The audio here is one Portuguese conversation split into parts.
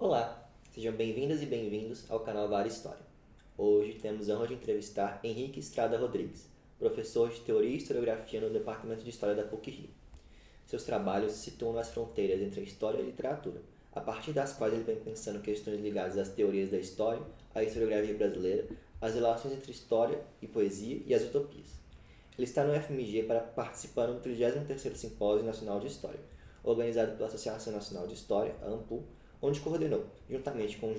Olá, sejam bem-vindas e bem-vindos ao canal Vara História. Hoje temos a honra de entrevistar Henrique Estrada Rodrigues, professor de Teoria e Historiografia no Departamento de História da PUC-Rio. Seus trabalhos se situam nas fronteiras entre a história e a literatura, a partir das quais ele vem pensando questões ligadas às teorias da história, à historiografia brasileira, às relações entre história e poesia e às utopias. Ele está no FMG para participar do 33º Simpósio Nacional de História, organizado pela Associação Nacional de História, a ANPU, onde coordenou, juntamente com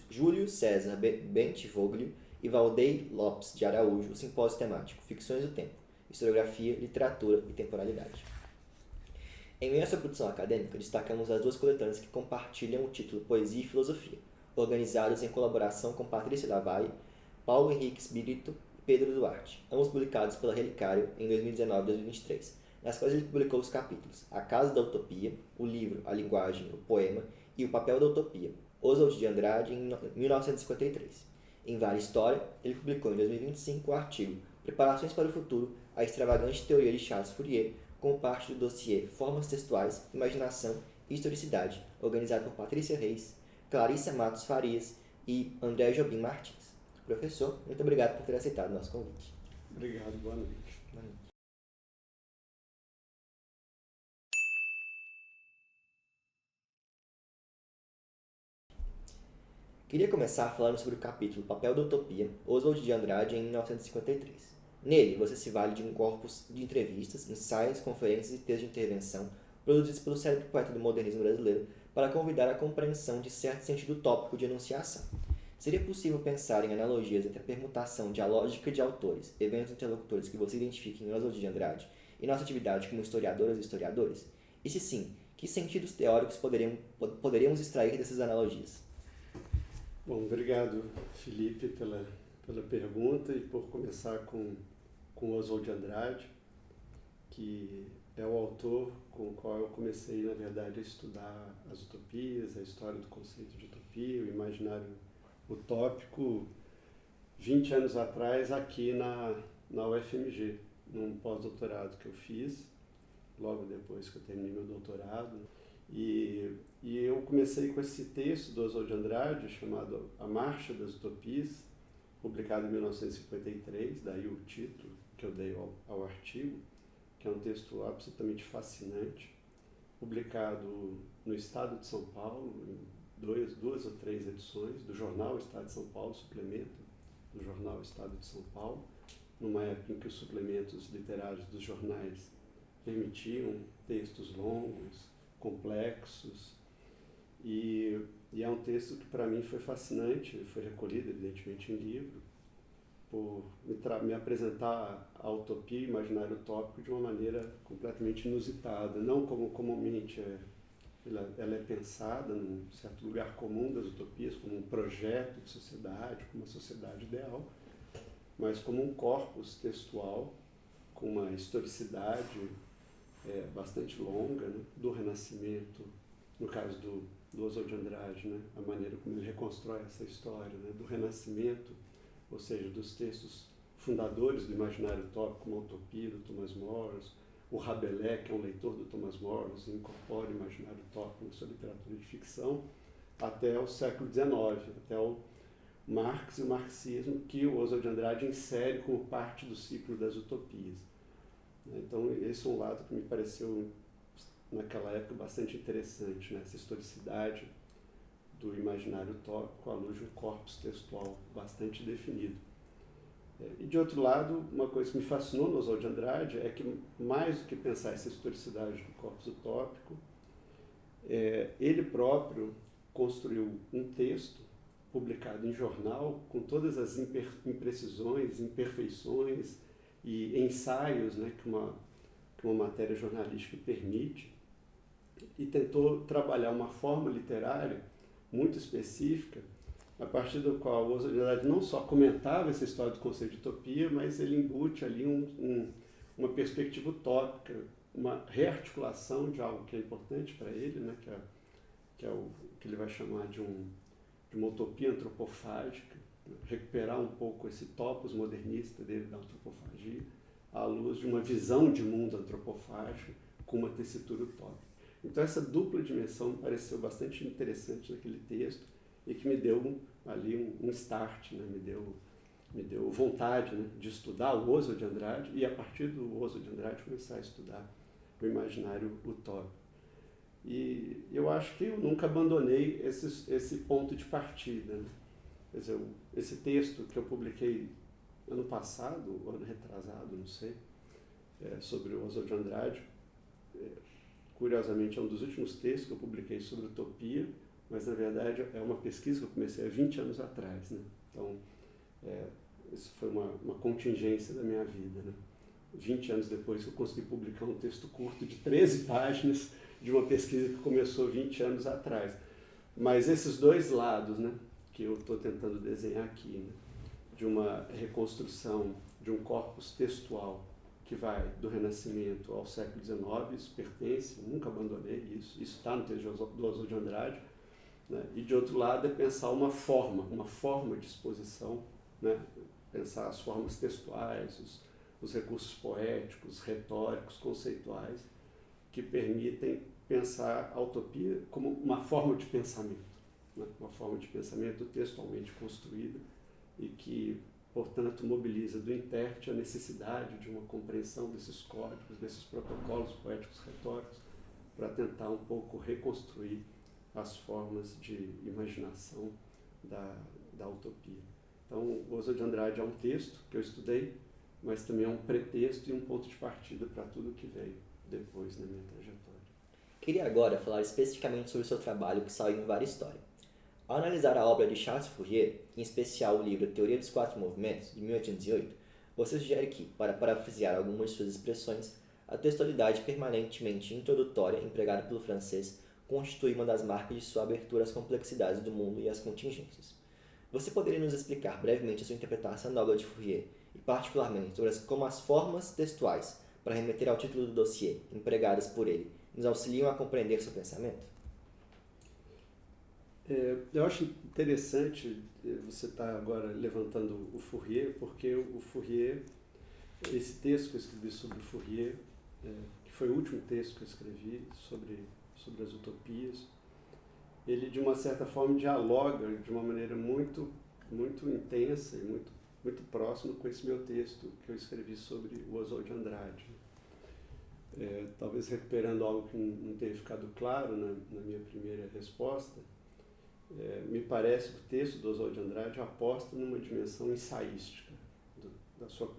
Júlio César Bentivoglio e Valdeir Lopes de Araújo, o simpósio temático Ficções do Tempo, Historiografia, Literatura e Temporalidade. Em meio a sua produção acadêmica, destacamos as duas coletâneas que compartilham o título Poesia e Filosofia, organizadas em colaboração com Patrícia Lavalle, Paulo Henrique Espírito e Pedro Duarte, ambos publicados pela Relicário em 2019 e 2023, nas quais ele publicou os capítulos A Casa da Utopia, o livro, a linguagem, o poema e o papel da utopia, Oswald de Andrade, em 1953. Em Vara História, ele publicou em 2025 o artigo Preparações para o Futuro, a extravagante teoria de Charles Fourier, como parte do dossiê Formas Textuais, Imaginação e Historicidade, organizado por Patrícia Reis, Clarissa Matos Farias e André Jobim Martins. Professor, muito obrigado por ter aceitado o nosso convite. Obrigado, boa noite. Boa noite. Queria começar falando sobre o capítulo Papel da Utopia, Oswald de Andrade, em 1953. Nele, você se vale de um corpus de entrevistas, ensaios, conferências e textos de intervenção produzidos pelo célebre poeta do modernismo brasileiro para convidar a compreensão de certo sentido utópico de enunciação. Seria possível pensar em analogias entre a permutação dialógica de autores, eventos interlocutores que você identifica em Oswald de Andrade e nossa atividade como historiadoras e historiadores? E se sim, que sentidos teóricos poderíamos extrair dessas analogias? Bom, obrigado, Felipe, pela pergunta e por começar com Oswald de Andrade, que é o autor com o qual eu comecei, na verdade, a estudar as utopias, a história do conceito de utopia, o imaginário utópico, 20 anos atrás, aqui na UFMG, num pós-doutorado que eu fiz, logo depois que eu terminei meu doutorado. E eu comecei com esse texto do Oswald de Andrade, chamado A Marcha das Utopias, publicado em 1953, daí o título que eu dei ao artigo, que é um texto absolutamente fascinante, publicado no Estado de São Paulo, em duas ou três edições, do jornal Estado de São Paulo, suplemento do jornal Estado de São Paulo, numa época em que os suplementos literários dos jornais permitiam textos longos, complexos, e é um texto que para mim foi fascinante, foi recolhido evidentemente em livro, por me apresentar a utopia e o imaginário utópico de uma maneira completamente inusitada, não como comumente ela é pensada num certo lugar comum das utopias, como um projeto de sociedade, como uma sociedade ideal, mas como um corpus textual com uma historicidade bastante longa, né, do Renascimento, no caso do Oswald de Andrade, né, a maneira como ele reconstrói essa história, né, do Renascimento, ou seja, dos textos fundadores do imaginário utópico, como a Utopia, do Thomas More, o Rabelais, que é um leitor do Thomas More, incorpora o imaginário utópico na sua literatura de ficção, até o século XIX, até o Marx e o marxismo, que o Oswald de Andrade insere como parte do ciclo das utopias. Então, esse é um lado que me pareceu, naquela época, bastante interessante, né? Essa historicidade do imaginário utópico à luz de um corpus textual bastante definido. E, de outro lado, uma coisa que me fascinou no Oswald de Andrade é que, mais do que pensar essa historicidade do corpus utópico, ele próprio construiu um texto publicado em jornal com todas as imprecisões, imperfeições e ensaios, né, que uma matéria jornalística permite, e tentou trabalhar uma forma literária muito específica, a partir do qual o Oswald de Andrade não só comentava essa história do conceito de utopia, mas ele embute ali uma perspectiva utópica, uma rearticulação de algo que é importante para ele, né, que é o que ele vai chamar de uma utopia antropofágica, recuperar um pouco esse topos modernista dele da antropofagia, à luz de uma visão de mundo antropofágico com uma tessitura utópica. Então essa dupla dimensão me pareceu bastante interessante naquele texto e que me deu ali um start, né? Me deu vontade, né, de estudar o Oswald de Andrade e a partir do Oswald de Andrade começar a estudar o imaginário utópico. E eu acho que eu nunca abandonei esse ponto de partida, né? Quer dizer, esse texto que eu publiquei ano passado, ano retrasado, não sei, sobre o Oswald de Andrade, curiosamente é um dos últimos textos que eu publiquei sobre utopia, mas na verdade é uma pesquisa que eu comecei há 20 anos atrás, né? Então, isso foi uma contingência da minha vida, né? 20 anos depois que eu consegui publicar um texto curto de 13 páginas de uma pesquisa que começou 20 anos atrás. Mas esses dois lados, né, que eu estou tentando desenhar aqui, né, de uma reconstrução de um corpus textual que vai do Renascimento ao século XIX, isso pertence, nunca abandonei isso está no texto do Oswald de Andrade, né, e de outro lado é pensar uma forma de exposição, né, pensar as formas textuais, os recursos poéticos, retóricos, conceituais, que permitem pensar a utopia como uma forma de pensamento, né? Uma forma de pensamento textualmente construída e que, portanto, mobiliza do intérprete a necessidade de uma compreensão desses códigos, desses protocolos poéticos retóricos, para tentar um pouco reconstruir as formas de imaginação da utopia. Então, o Oswald de Andrade é um texto que eu estudei, mas também é um pretexto e um ponto de partida para tudo que veio depois na minha trajetória. Queria agora falar especificamente sobre o seu trabalho que saiu em Várias Histórias. Ao analisar a obra de Charles Fourier, em especial o livro Teoria dos Quatro Movimentos, de 1808, você sugere que, para parafrasear algumas de suas expressões, a textualidade permanentemente introdutória empregada pelo francês constitui uma das marcas de sua abertura às complexidades do mundo e às contingências. Você poderia nos explicar brevemente a sua interpretação da obra de Fourier, e particularmente sobre como as formas textuais, para remeter ao título do dossiê, empregadas por ele, nos auxiliam a compreender seu pensamento? Eu acho interessante você estar agora levantando o Fourier, porque o Fourier, esse texto que eu escrevi sobre o Fourier, que foi o último texto que eu escrevi sobre as utopias, ele de uma certa forma dialoga de uma maneira muito, muito intensa e muito próxima com esse meu texto que eu escrevi sobre o Oswald de Andrade. Talvez recuperando algo que não tenha ficado claro na minha primeira resposta, me parece que o texto do Oswald de Andrade aposta numa dimensão ensaística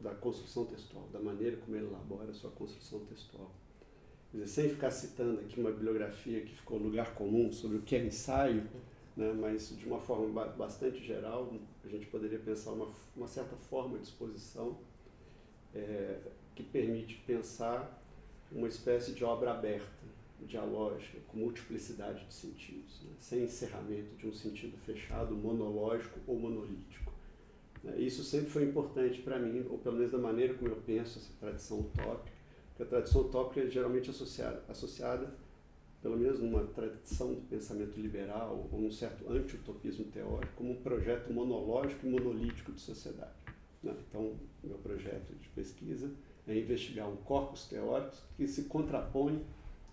da construção textual, da maneira como ele elabora a sua construção textual. Quer dizer, sem ficar citando aqui uma bibliografia que ficou lugar comum sobre o que é ensaio, né, mas de uma forma bastante geral, a gente poderia pensar uma certa forma de exposição que permite pensar uma espécie de obra aberta, dialógica, com multiplicidade de sentidos, né, sem encerramento de um sentido fechado, monológico ou monolítico. Isso sempre foi importante para mim, ou pelo menos da maneira como eu penso essa tradição utópica, porque a tradição utópica é geralmente associada, pelo menos numa tradição do pensamento liberal, ou num certo anti-utopismo teórico, como um projeto monológico e monolítico de sociedade. Então, meu projeto de pesquisa é investigar um corpus teórico que se contrapõe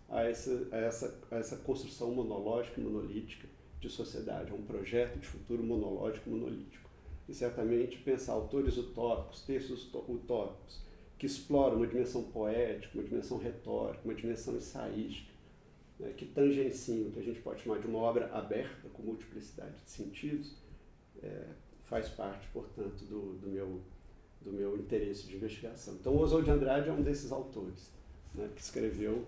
a essa construção monológica e monolítica de sociedade, a um projeto de futuro monológico e monolítico. E certamente pensar autores utópicos, textos utópicos, que exploram uma dimensão poética, uma dimensão retórica, uma dimensão ensaística, né, que tangenciam o que a gente pode chamar de uma obra aberta, com multiplicidade de sentidos, faz parte, portanto, do meu interesse de investigação. Então, o Oswald de Andrade é um desses autores, né, que escreveu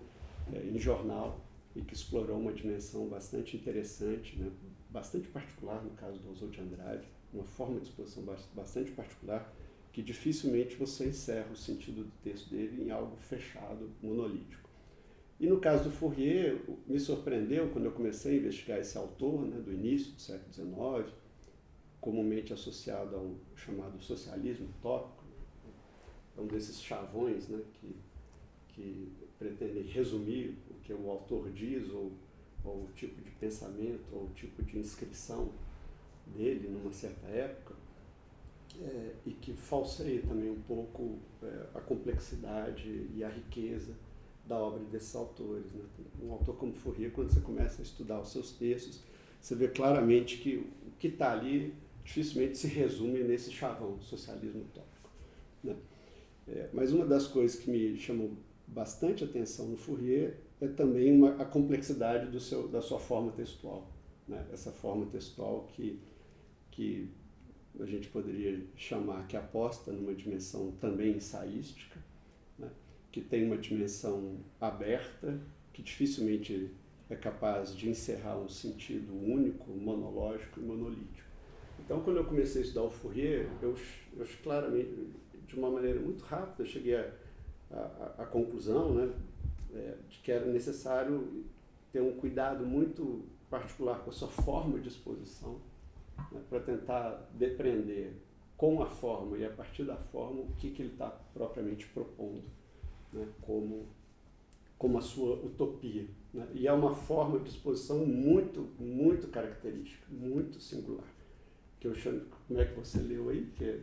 em jornal e que explorou uma dimensão bastante interessante, né, bastante particular no caso do Oswald de Andrade, uma forma de exposição bastante particular, que dificilmente você encerra o sentido do texto dele em algo fechado, monolítico. E no caso do Fourier, me surpreendeu quando eu comecei a investigar esse autor, né, do início do século XIX, comumente associado ao chamado socialismo utópico, é um desses chavões, né, que pretendem resumir o que o autor diz, ou o tipo de pensamento, ou o tipo de inscrição dele numa certa época, e que falseia também um pouco a complexidade e a riqueza da obra desses autores, né? Um autor como Fourier, quando você começa a estudar os seus textos, você vê claramente que o que está ali dificilmente se resume nesse chavão, socialismo utópico, né? Mas uma das coisas que me chamou bastante atenção no Fourier é também a complexidade da sua forma textual, né? Essa forma textual que a gente poderia chamar que aposta numa dimensão também ensaística, né? Que tem uma dimensão aberta, que dificilmente é capaz de encerrar um sentido único, monológico e monolítico. Então, quando eu comecei a estudar o Fourier, eu claramente, de uma maneira muito rápida, cheguei à conclusão, né, de que era necessário ter um cuidado muito particular com a sua forma de exposição, né, para tentar depreender com a forma e a partir da forma o que ele está propriamente propondo, né, como a sua utopia, né? E é uma forma de exposição muito, muito característica, muito singular, que eu chamo, como é que você leu aí? Que é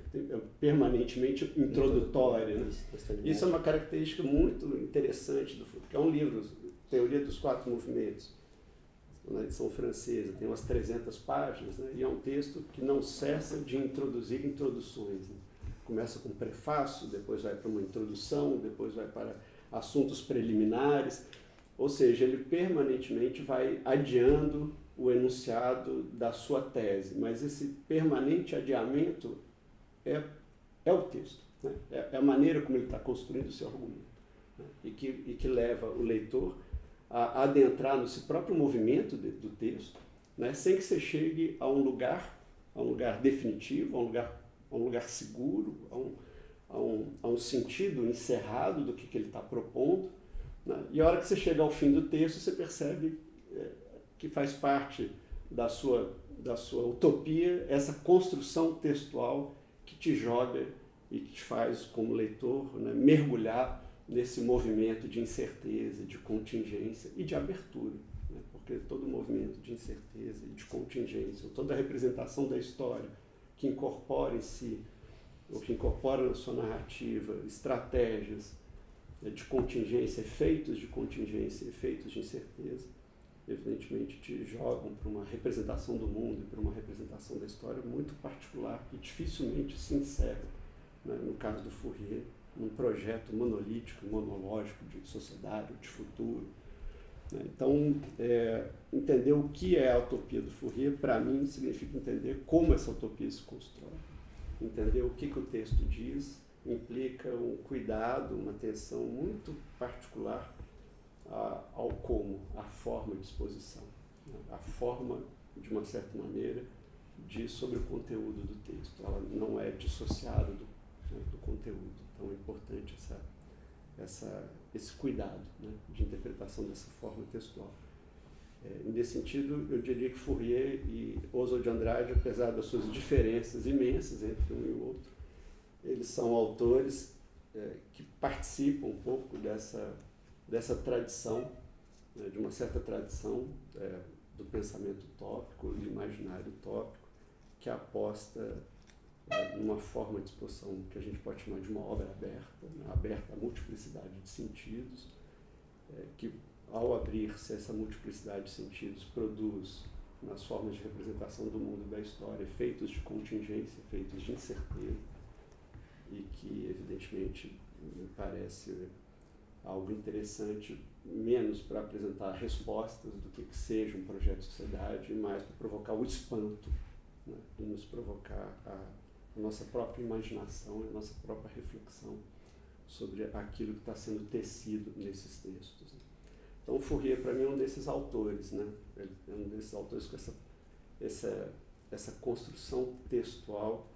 permanentemente introdutória, né? Isso é uma característica muito interessante do Fourier, que é um livro, Teoria dos Quatro Movimentos, na edição francesa, tem umas 300 páginas, né? E é um texto que não cessa de introduzir introduções, né? Começa com um prefácio, depois vai para uma introdução, depois vai para assuntos preliminares, ou seja, ele permanentemente vai adiando o enunciado da sua tese, mas esse permanente adiamento é o texto, né? É a maneira como ele está construindo o seu argumento, né? e que leva o leitor a adentrar no seu próprio movimento do texto, né? Sem que você chegue a um lugar definitivo, a um lugar seguro, a um sentido encerrado do que ele está propondo, né? E a hora que você chega ao fim do texto, você percebe que faz parte da sua utopia essa construção textual que te joga e que te faz, como leitor, né, mergulhar nesse movimento de incerteza, de contingência e de abertura, né? Porque todo movimento de incerteza e de contingência, toda a representação da história que incorpora em si, ou que incorpora na sua narrativa estratégias de contingência, efeitos de contingência, efeitos de incerteza, evidentemente te jogam para uma representação do mundo e para uma representação da história muito particular que dificilmente se encerra, né, no caso do Fourier, num projeto monolítico, monológico de sociedade, de futuro, né? Então, entender o que é a utopia do Fourier, para mim, significa entender como essa utopia se constrói. Entender o que o texto diz implica um cuidado, uma atenção muito particular ao como, à forma de exposição, né? A forma, de uma certa maneira, diz sobre o conteúdo do texto. Ela não é dissociada do conteúdo. Então é importante esse cuidado, né, de interpretação dessa forma textual. Nesse sentido, eu diria que Fourier e Oswald de Andrade, apesar das suas diferenças imensas entre um e o outro, eles são autores que participam um pouco dessa tradição, né, de uma certa tradição do pensamento utópico, do imaginário utópico, que aposta numa forma de exposição que a gente pode chamar de uma obra aberta, né, aberta à multiplicidade de sentidos, que ao abrir-se essa multiplicidade de sentidos produz, nas formas de representação do mundo e da história, efeitos de contingência, efeitos de incerteza, e que, evidentemente, me parece algo interessante, menos para apresentar respostas do que seja um projeto de sociedade, e mais para provocar o espanto, né, e nos provocar a nossa própria imaginação, a nossa própria reflexão sobre aquilo que está sendo tecido nesses textos, né? Então, Fourier, para mim, é um desses autores, né? Ele é um desses autores com essa construção textual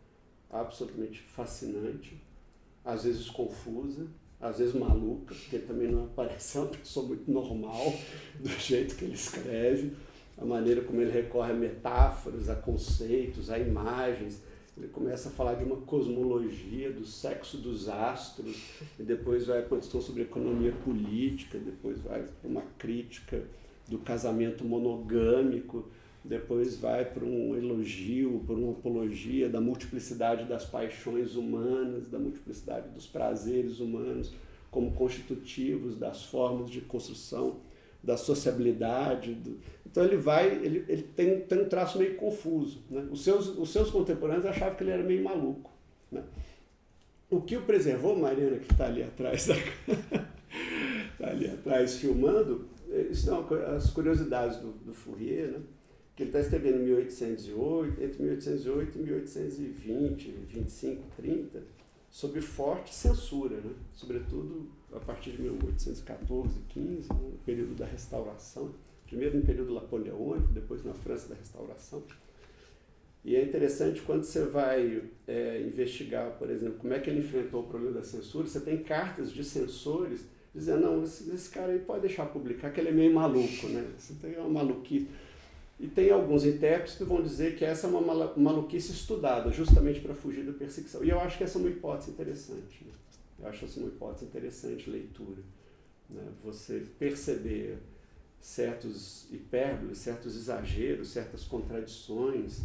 absolutamente fascinante, às vezes confusa, às vezes maluca, porque ele também não parece uma pessoa muito normal do jeito que ele escreve, a maneira como ele recorre a metáforas, a conceitos, a imagens. Ele começa a falar de uma cosmologia, do sexo dos astros, e depois vai para uma questão sobre economia política, depois vai para uma crítica do casamento monogâmico, depois vai para um elogio, para uma apologia da multiplicidade das paixões humanas, da multiplicidade dos prazeres humanos. como constitutivos das formas de construção, da sociabilidade. Então ele tem um traço meio confuso, né? Os seus contemporâneos achavam que ele era meio maluco, né? O que o preservou, Mariana, que está ali atrás, tá ali atrás filmando, são as curiosidades do Fourier, né? Que ele está escrevendo em 1808, entre 1808 e 1820, 25, 30, sob forte censura, né? Sobretudo a partir de 1814, 15, né? No período da Restauração, primeiro no período napoleônico, depois na França da Restauração. E é interessante quando você vai investigar, por exemplo, como é que ele enfrentou o problema da censura, você tem cartas de censores dizendo, não, esse cara aí pode deixar publicar, que ele é meio maluco, né? Você tem uma maluquice. E tem alguns intérpretes que vão dizer que essa é uma maluquice estudada, justamente para fugir da perseguição. E eu acho que essa é uma hipótese interessante, né? Eu acho essa uma hipótese interessante de leitura, né? Você perceber certos hipérboles, certos exageros, certas contradições,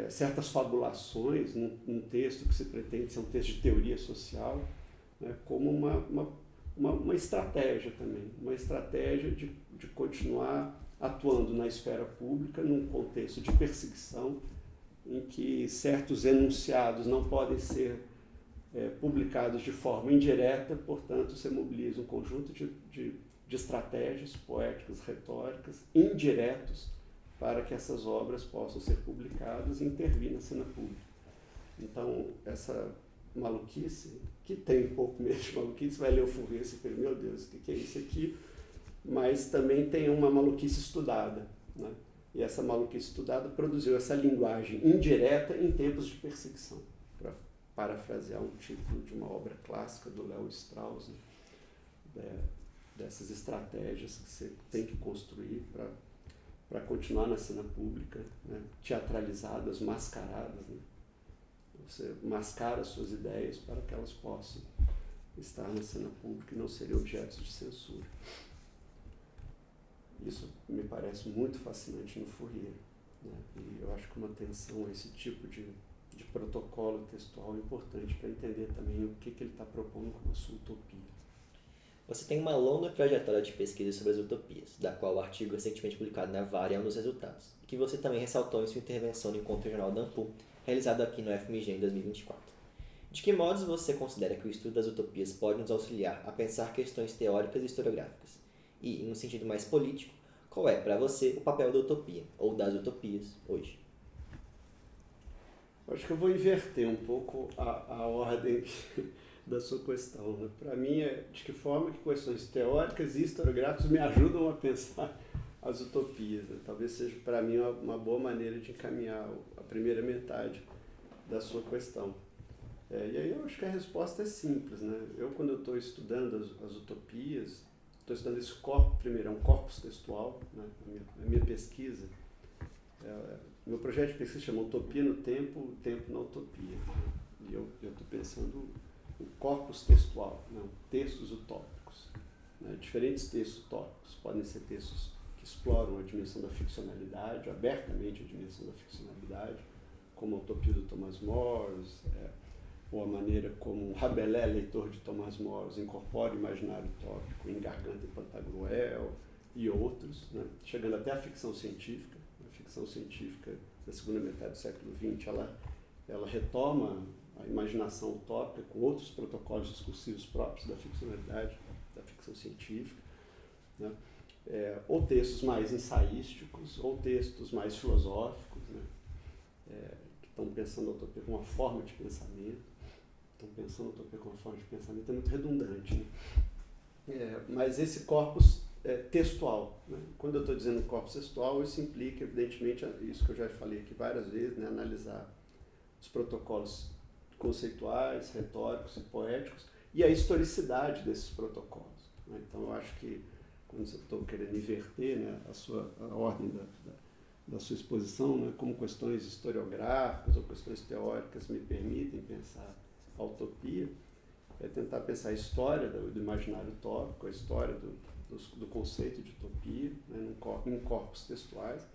certas fabulações num texto que se pretende ser um texto de teoria social, né? Como uma estratégia também, uma estratégia de continuar atuando na esfera pública num contexto de perseguição em que certos enunciados não podem ser publicados de forma indireta, portanto, você mobiliza um conjunto de estratégias poéticas, retóricas, indiretos, para que essas obras possam ser publicadas e intervir na cena pública. Então, essa maluquice, que tem um pouco mesmo de maluquice, vai ler o Fourier e fala, meu Deus, o que é isso aqui? Mas também tem uma maluquice estudada, né? E essa maluquice estudada produziu essa linguagem indireta em tempos de perseguição, para parafrasear um título de uma obra clássica do Léo Strauss, né? Dessas estratégias que você tem que construir para continuar na cena pública, né? Teatralizadas, mascaradas, né? Você mascara suas ideias para que elas possam estar na cena pública e não serem objetos de censura. Isso me parece muito fascinante no Fourier, né? E eu acho que uma atenção a esse tipo de protocolo textual é importante para entender também o que ele está propondo como a sua utopia. Você tem uma longa trajetória de pesquisa sobre as utopias, da qual o artigo recentemente publicado na VAR é um dos resultados, e que você também ressaltou em sua intervenção no Encontro Regional da ANPU, realizado aqui no FMG em 2024. De que modos você considera que o estudo das utopias pode nos auxiliar a pensar questões teóricas e historiográficas? E, em um sentido mais político, qual é, para você, o papel da utopia, ou das utopias, hoje? Acho que eu vou inverter um pouco a ordem da sua questão, né? Para mim, de que forma que questões teóricas e historiográficas me ajudam a pensar as utopias, né? Talvez seja, para mim, uma boa maneira de encaminhar a primeira metade da sua questão. E aí eu acho que a resposta é simples, né? Quando eu estou estudando as utopias, estou estudando esse corpo, primeiro, é um corpus textual, né? A minha pesquisa, meu projeto de pesquisa chama Utopia no Tempo, o Tempo na Utopia. E eu estou pensando o corpus textual, né? Textos utópicos, né? Diferentes textos utópicos, podem ser textos que exploram a dimensão da ficcionalidade, abertamente a dimensão da ficcionalidade, como a Utopia do Thomas More, ou a maneira como Rabelais, leitor de Thomas More, incorpora o imaginário utópico em Garganta e Pantagruel e outros, né? Chegando até a ficção científica. A ficção científica da segunda metade do século XX, ela retoma a imaginação utópica com outros protocolos discursivos próprios da ficcionalidade, da ficção científica, né? Ou textos mais ensaísticos, ou textos mais filosóficos, né? Que estão pensando a utopia como uma forma de pensamento. Estão pensando a utopia como uma forma de pensamento, é muito redundante, né? Mas esse corpus textual, né? Quando eu estou dizendo corpus textual, isso implica, evidentemente, isso que eu já falei aqui várias vezes, né? Analisar os protocolos conceituais, retóricos e poéticos e a historicidade desses protocolos, né? Então, eu acho que, quando eu estou querendo inverter, né, a ordem da sua exposição, né, como questões historiográficas ou questões teóricas me permitem pensar a utopia, é tentar pensar a história do imaginário utópico, a história do conceito de utopia, né, em corpos textuais,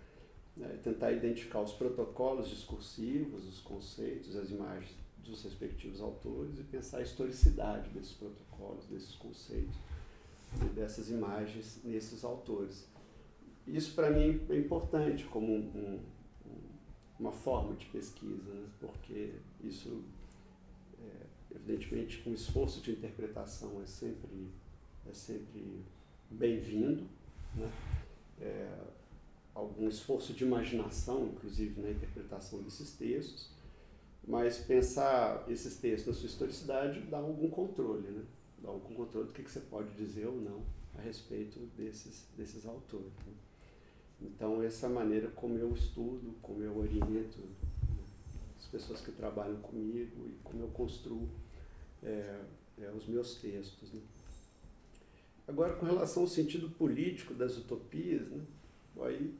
né, tentar identificar os protocolos discursivos, os conceitos, as imagens dos respectivos autores e pensar a historicidade desses protocolos, desses conceitos e dessas imagens nesses autores. Isso, para mim, é importante como uma forma de pesquisa, né? Porque isso, evidentemente, com esforço de interpretação é sempre bem-vindo, né? Algum esforço de imaginação, inclusive, na interpretação desses textos, mas pensar esses textos na sua historicidade dá algum controle, né? Dá algum controle do que você pode dizer ou não a respeito desses autores, né? Então, essa é a maneira como eu estudo, como eu oriento, né, as pessoas que trabalham comigo e como eu construo os meus textos, né? Agora, com relação ao sentido político das utopias, né, aí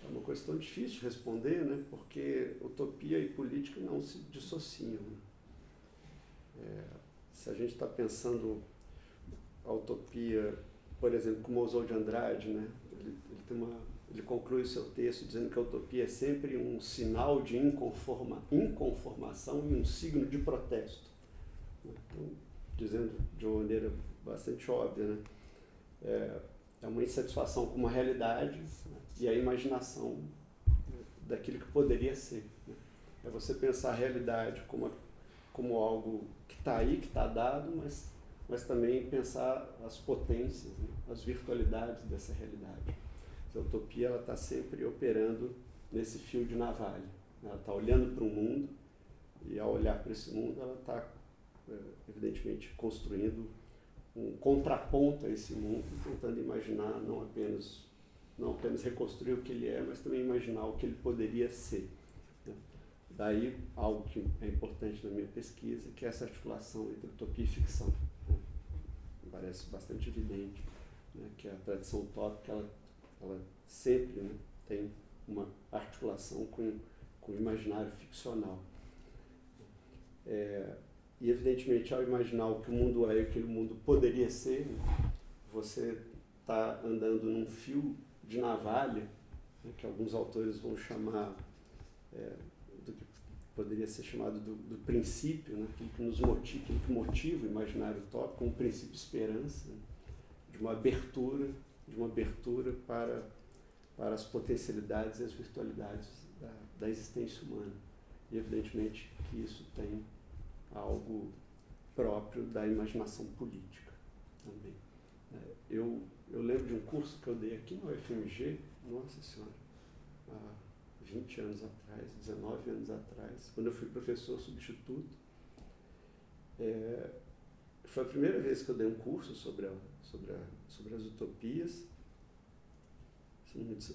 é uma questão difícil de responder, né, porque utopia e política não se dissociam, né? Se a gente está pensando a utopia, por exemplo, como Oswald de Andrade, né, ele conclui o seu texto dizendo que a utopia é sempre um sinal de inconformação e um signo de protesto. Então, dizendo de uma maneira bastante óbvia, né? É uma insatisfação com uma realidade, né, e a imaginação daquilo que poderia ser, né? É você pensar a realidade como algo que está aí, que está dado, mas também pensar as potências, né, as virtualidades dessa realidade. A utopia está sempre operando nesse fio de navalha. Ela está olhando para o mundo e, ao olhar para esse mundo, ela está, evidentemente, construindo um contraponto a esse mundo, tentando imaginar não apenas reconstruir o que ele é, mas também imaginar o que ele poderia ser, né? Daí, algo que é importante na minha pesquisa, que é essa articulação entre utopia e ficção, né? Me parece bastante evidente, né, que a tradição utópica ela sempre, né, tem uma articulação com o imaginário ficcional. E, evidentemente, ao imaginar o que o mundo é e o que o mundo poderia ser, né, você está andando num fio de navalha, né, que alguns autores vão chamar do que poderia ser chamado do princípio, né, aquilo que nos motiva, aquilo que motiva o imaginário utópico, um princípio de esperança, né, de uma abertura para as potencialidades e as virtualidades da existência humana. E, evidentemente, que isso tem algo próprio da imaginação política também. Eu lembro de um curso que eu dei aqui no UFMG, nossa senhora, há 20 anos atrás, 19 anos atrás, quando eu fui professor substituto. Foi a primeira vez que eu dei um curso sobre as utopias,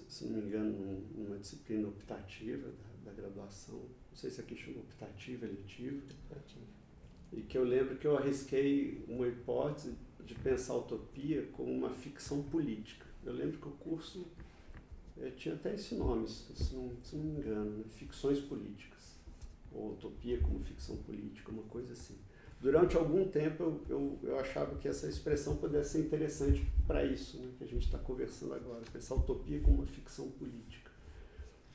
se não me engano, numa disciplina optativa da graduação, não sei se aqui chama optativa, eletiva, e que eu lembro que eu arrisquei uma hipótese de pensar a utopia como uma ficção política. Eu lembro que o curso tinha até esse nome, se não me engano, né? Ficções políticas, ou utopia como ficção política, uma coisa assim. Durante algum tempo eu achava que essa expressão pudesse ser interessante para isso, né, que a gente está conversando agora, pensar a utopia como uma ficção política,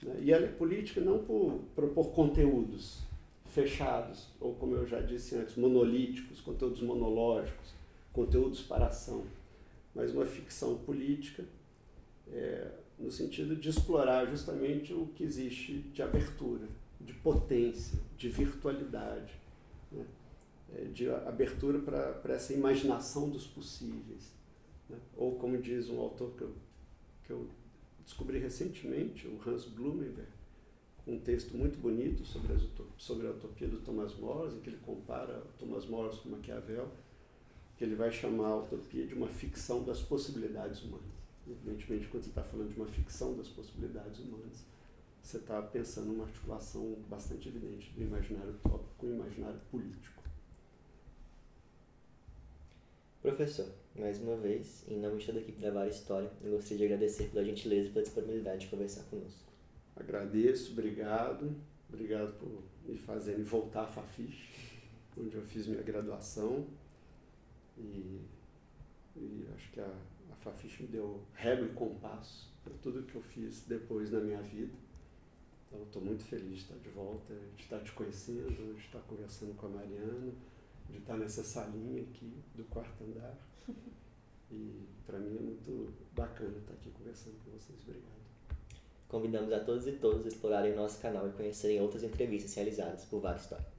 né? E ela é política não por propor conteúdos fechados, ou, como eu já disse antes, monolíticos, conteúdos monológicos, conteúdos para ação, mas uma ficção política no sentido de explorar justamente o que existe de abertura, de potência, de virtualidade, né? De abertura para essa imaginação dos possíveis, né? Ou, como diz um autor que eu descobri recentemente, o Hans Blumenberg, um texto muito bonito sobre a utopia do Thomas More, em que ele compara o Thomas More com Maquiavel, que ele vai chamar a utopia de uma ficção das possibilidades humanas. Evidentemente, quando você está falando de uma ficção das possibilidades humanas, você está pensando numa articulação bastante evidente do imaginário utópico com o imaginário político. Professor, mais uma vez, em nome de toda a equipe da Vara História, eu gostaria de agradecer pela gentileza e pela disponibilidade de conversar conosco. Agradeço, obrigado por me fazerem voltar à Fafiche, onde eu fiz minha graduação, e acho que a Fafiche me deu régua e compasso para tudo que eu fiz depois na minha vida, Então, estou muito feliz de estar de volta, de estar te conhecendo, de estar conversando com a Mariana, de estar nessa salinha aqui do quarto andar. E para mim é muito bacana estar aqui conversando com vocês. Obrigado. Convidamos a todos e todas a explorarem o nosso canal e conhecerem outras entrevistas realizadas por Vale História.